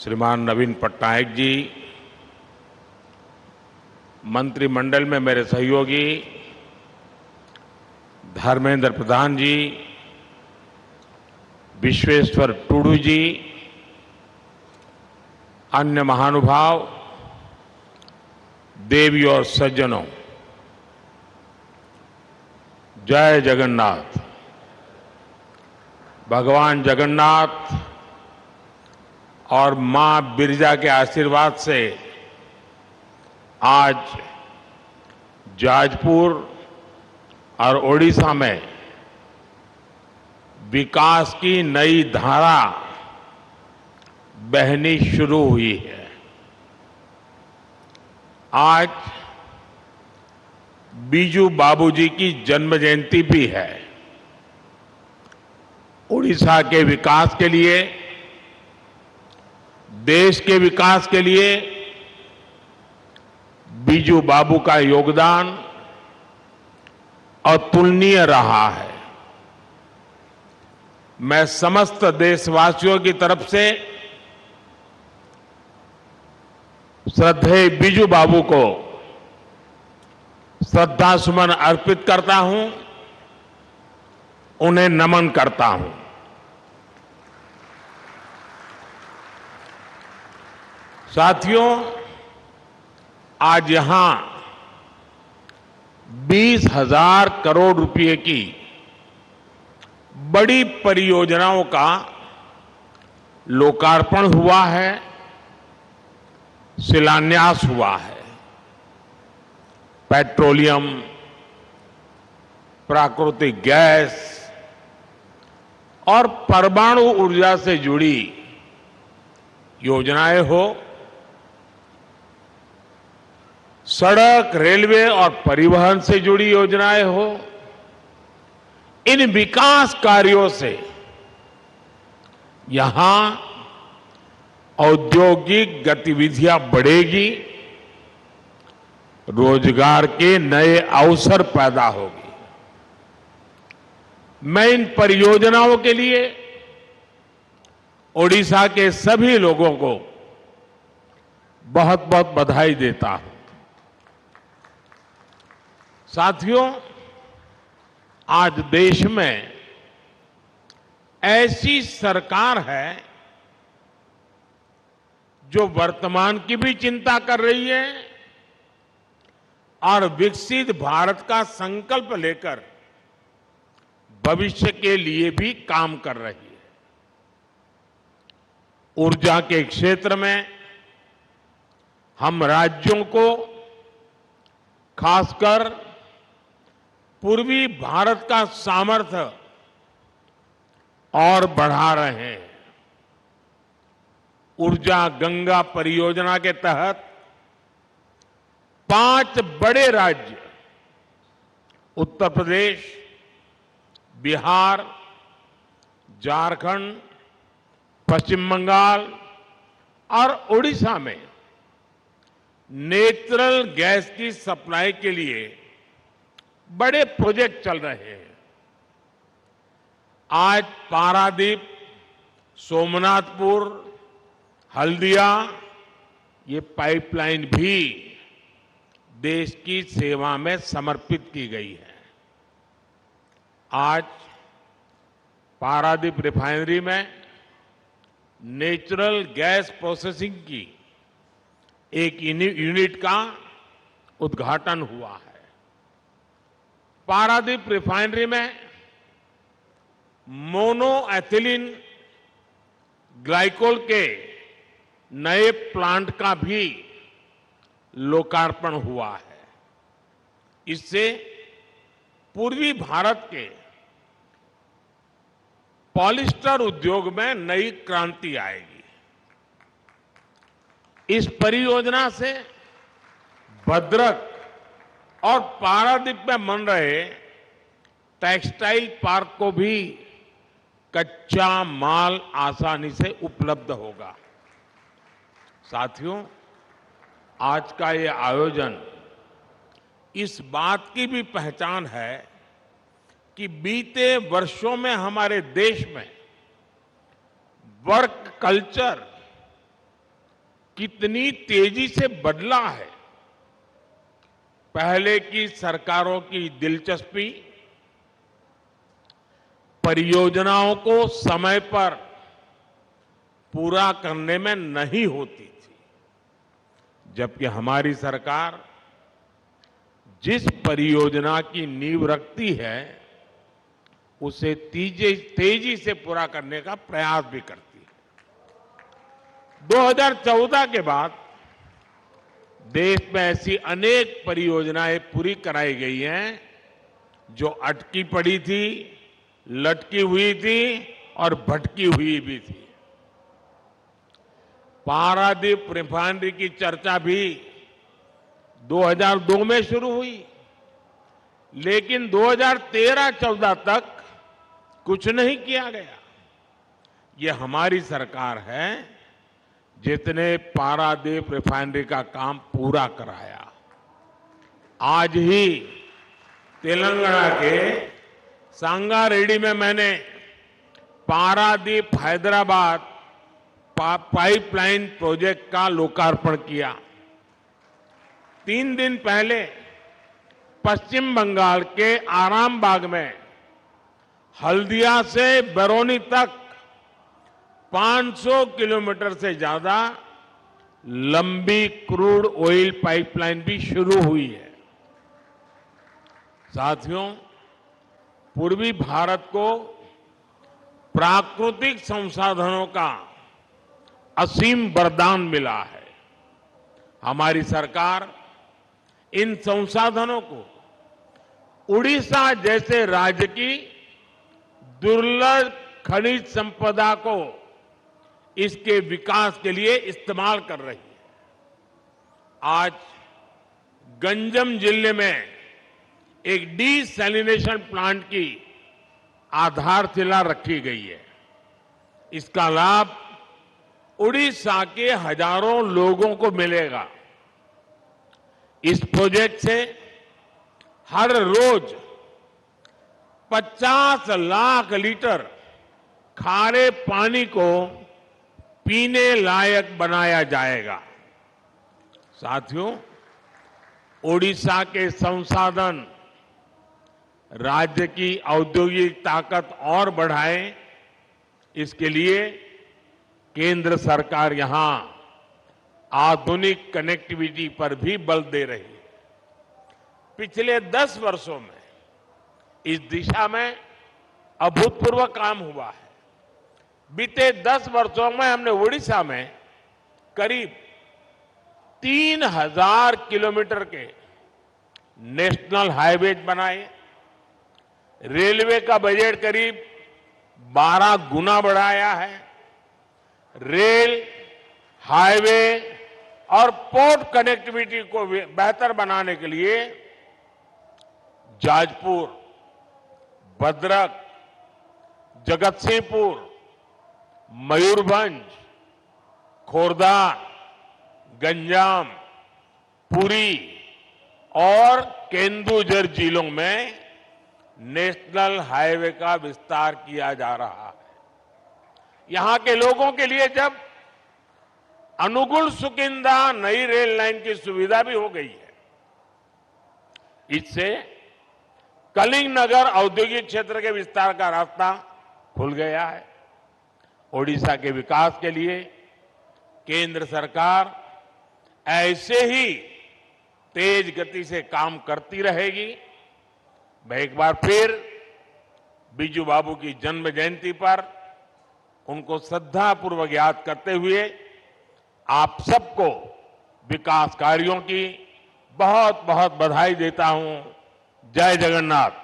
श्रीमान नवीन पटनायक जी, मंत्रिमंडल में मेरे सहयोगी धर्मेंद्र प्रधान जी, विश्वेश्वर टूडू जी, अन्य महानुभाव, देवी और सज्जनों, जय जगन्नाथ। भगवान जगन्नाथ और मां बिरजा के आशीर्वाद से आज जाजपुर और ओडिशा में विकास की नई धारा बहनी शुरू हुई है। आज बीजू बाबूजी की जन्म जयंती भी है। ओडिशा के विकास के लिए, देश के विकास के लिए बीजू बाबू का योगदान अतुलनीय रहा है। मैं समस्त देशवासियों की तरफ से श्रद्धेय बीजू बाबू को श्रद्धा सुमन अर्पित करता हूं, उन्हें नमन करता हूं। साथियों, आज यहां 20,000 करोड़ रुपए की बड़ी परियोजनाओं का लोकार्पण हुआ है, शिलान्यास हुआ है। पेट्रोलियम, प्राकृतिक गैस और परमाणु ऊर्जा से जुड़ी योजनाएं हो, सड़क, रेलवे और परिवहन से जुड़ी योजनाएं हो, इन विकास कार्यों से यहां औद्योगिक गतिविधियां बढ़ेगी, रोजगार के नए अवसर पैदा होगी। मैं इन परियोजनाओं के लिए ओडिशा के सभी लोगों को बहुत बहुत बधाई देता हूं। साथियों, आज देश में ऐसी सरकार है जो वर्तमान की भी चिंता कर रही है और विकसित भारत का संकल्प लेकर भविष्य के लिए भी काम कर रही है। ऊर्जा के क्षेत्र में हम राज्यों को, खासकर पूर्वी भारत का सामर्थ्य और बढ़ा रहे हैं। ऊर्जा गंगा परियोजना के तहत 5 बड़े राज्य उत्तर प्रदेश, बिहार, झारखंड, पश्चिम बंगाल और ओडिशा में नेचुरल गैस की सप्लाई के लिए बड़े प्रोजेक्ट चल रहे हैं। आज पारादीप, सोमनाथपुर, हल्दिया, ये पाइपलाइन भी देश की सेवा में समर्पित की गई है। आज पारादीप रिफाइनरी में नेचुरल गैस प्रोसेसिंग की एक यूनिट का उद्घाटन हुआ है। पारादीप रिफाइनरी में मोनो एथिलीन ग्लाइकोल के नए प्लांट का भी लोकार्पण हुआ है। इससे पूर्वी भारत के पॉलिस्टर उद्योग में नई क्रांति आएगी। इस परियोजना से भद्रक और पारादीप में बन रहे टेक्सटाइल पार्क को भी कच्चा माल आसानी से उपलब्ध होगा। साथियों, आज का ये आयोजन इस बात की भी पहचान है कि बीते वर्षों में हमारे देश में वर्क कल्चर कितनी तेजी से बदला है। पहले की सरकारों की दिलचस्पी परियोजनाओं को समय पर पूरा करने में नहीं होती थी, जबकि हमारी सरकार जिस परियोजना की नींव रखती है उसे तेजी से पूरा करने का प्रयास भी करती है। 2014 के बाद देश में ऐसी अनेक परियोजनाएं पूरी कराई गई हैं जो अटकी पड़ी थी, लटकी हुई थी और भटकी हुई भी थी। पारादीप रिफाइनरी की चर्चा भी 2002 में शुरू हुई, लेकिन 2013-14 तक कुछ नहीं किया गया। ये हमारी सरकार है जिसने पारादीप रिफाइनरी का काम पूरा कराया। आज ही तेलंगाना के संगारेड्डी में मैंने पारादीप हैदराबाद पाइपलाइन प्रोजेक्ट का लोकार्पण किया। 3 दिन पहले पश्चिम बंगाल के आरामबाग में हल्दिया से बरौनी तक 500 किलोमीटर से ज्यादा लंबी क्रूड ऑयल पाइपलाइन भी शुरू हुई है। साथियों, पूर्वी भारत को प्राकृतिक संसाधनों का असीम वरदान मिला है। हमारी सरकार इन संसाधनों को उड़ीसा जैसे राज्य की दुर्लभ खनिज संपदा को इसके विकास के लिए इस्तेमाल कर रही है। आज गंजम जिले में एक डिसैलिनेशन प्लांट की आधारशिला रखी गई है। इसका लाभ उड़ीसा के हजारों लोगों को मिलेगा। इस प्रोजेक्ट से हर रोज 50 लाख लीटर खारे पानी को पीने लायक बनाया जाएगा। साथियों, ओडिशा के संसाधन राज्य की औद्योगिक ताकत और बढ़ाएं, इसके लिए केंद्र सरकार यहां आधुनिक कनेक्टिविटी पर भी बल दे रही है। पिछले 10 वर्षों में इस दिशा में अभूतपूर्व काम हुआ है। बीते 10 वर्षों में हमने ओडिशा में करीब 3000 किलोमीटर के नेशनल हाईवे बनाए, रेलवे का बजट करीब 12 गुना बढ़ाया है। रेल, हाईवे और पोर्ट कनेक्टिविटी को बेहतर बनाने के लिए जाजपुर, भद्रक, जगतसिंहपुर, मयूरभंज, खोर्धा, गंजाम, पुरी और केंदुझर जिलों में नेशनल हाईवे का विस्तार किया जा रहा है। यहां के लोगों के लिए जब अनुगुल सुकिंदा नई रेल लाइन की सुविधा भी हो गई है, इससे कलिंग नगर औद्योगिक क्षेत्र के विस्तार का रास्ता खुल गया है। ओडिशा के विकास के लिए केंद्र सरकार ऐसे ही तेज गति से काम करती रहेगी। मैं एक बार फिर बीजू बाबू की जन्म जयंती पर उनको श्रद्धापूर्वक याद करते हुए आप सबको विकास कार्यों की बहुत बहुत बधाई देता हूं। जय जगन्नाथ।